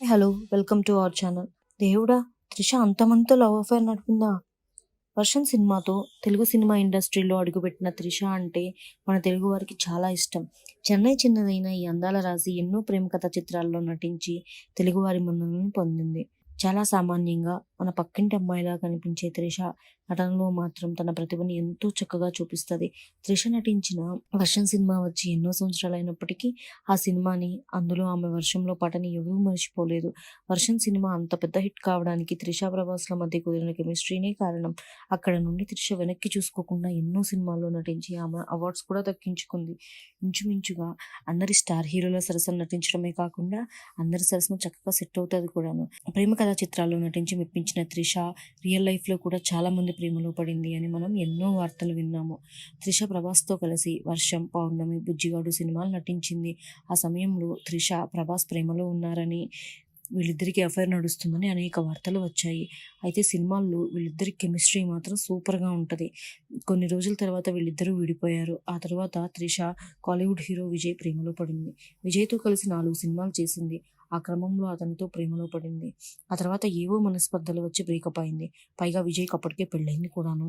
Hello! Welcome to our channel. దేవుడా! త్రిష అంతమందితో love affair నడిపిందా? 'వర్షం' సినిమాతో తెలుగు సినిమా ఇండస్ట్రీలో అడుగుపెట్టిన త్రిష అంటే మన తెలుగు వారికి చాలా ఇష్టం. చెన్నై చిన్నదైన ఈ అందాల రాశి ఎన్నో ప్రేమ కథా చిత్రాల్లో నటించి తెలుగువారి మన్ననలను పొందింది. చాలా సామాన్యంగా మన పక్కింటి అమ్మాయిలా కనిపించే త్రిష నటనలో మాత్రం తన ప్రతిభని ఎంతో చక్కగా చూపిస్తది. త్రిష నటించిన 'వర్షం' సినిమా వచ్చి ఎన్నో సంవత్సరాలైనప్పటికీ ఆ సినిమాని, అందులో ఆమె వర్షంలో పాటని ఎవరూ మర్చిపోలేదు. 'వర్షం' సినిమా అంత పెద్ద హిట్ కావడానికి త్రిష, ప్రభాస్‌ల మధ్య కుదిరిన కెమిస్ట్రీనే కారణం. అక్కడ నుండి త్రిష వెనక్కి చూసుకోకుండా ఎన్నో సినిమాల్లో నటించి ఆమె అవార్డ్స్ కూడా దక్కించుకుంది. ఇంచుమించుగా అందరి స్టార్ హీరోల సరసన నటించడమే కాకుండా అందరి సరసన చక్కగా సెట్ అవుతది కూడాను. ప్రేమ కథా చిత్రాల్లో నటించి మెప్పించిన త్రిష రియల్ లైఫ్‌లో కూడా చాలా మంది ప్రేమలో పడింది అని మనం ఎన్నో వార్తలు విన్నాము. త్రిష ప్రభాస్‌తో కలిసి 'వర్షం', 'పౌర్ణమి', 'బుజ్జిగాడు' సినిమాలు నటించింది. ఆ సమయంలో త్రిష, ప్రభాస్ ప్రేమలో ఉన్నారని, వీళ్ళిద్దరికీ అఫైర్ నడుస్తుందని అనేక వార్తలు వచ్చాయి. అయితే సినిమాల్లో వీళ్ళిద్దరి కెమిస్ట్రీ మాత్రం సూపర్‌గా ఉంటది. కొన్ని రోజుల తర్వాత వీళ్ళిద్దరూ విడిపోయారు. ఆ తర్వాత త్రిష కాలీవుడ్ హీరో విజయ్ ప్రేమలో పడింది. విజయ్‌తో కలిసి 4 సినిమాలు చేసింది. ఆ క్రమంలో అతనితో ప్రేమలో పడింది. ఆ తర్వాత ఏవో మనస్పర్ధలు వచ్చి బ్రేకప్ అయింది. పైగా విజయ్‌కి అప్పటికే పెళ్లయింది కూడాను.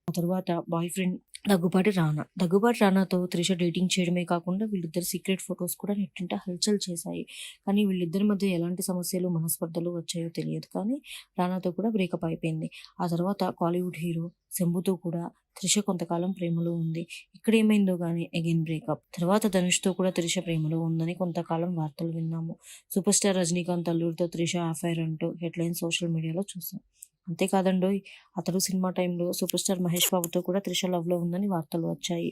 ఆ తర్వాత బాయ్ ఫ్రెండ్ దగ్గుబాటి రానా. దగ్గుబాటి రానాతో త్రిష డేటింగ్ చేయడమే కాకుండా వీళ్ళిద్దరి సీక్రెట్ ఫోటోస్ కూడా నెట్టింట హల్చల్ చేశాయి. కానీ వీళ్ళిద్దరి మధ్య ఎలాంటి సమస్యలు, మనస్పర్ధలు వచ్చాయో తెలియదు కానీ రానాతో కూడా బ్రేకప్ అయిపోయింది. ఆ తర్వాత కాలీవుడ్ హీరో శంభుతో కూడా త్రిష కొంతకాలం ప్రేమలో ఉంది. ఇక్కడేమైందో గానీ అగైన్ బ్రేకప్. తర్వాత ధనుష్‌తో కూడా త్రిష ప్రేమలో ఉందని కొంతకాలం వార్తలు విన్నాము. సూపర్ స్టార్ రజనీకాంత్ అల్లుడితో త్రిష అఫైర్ అంటూ హెడ్‌లైన్స్ సోషల్ మీడియాలో చూసాం. అంతేకాదండోయ్! అతడు సినిమా టైంలో సూపర్ స్టార్ మహేష్ బాబుతో కూడా త్రిష లవ్‌లో ఉందని వార్తలు వచ్చాయి.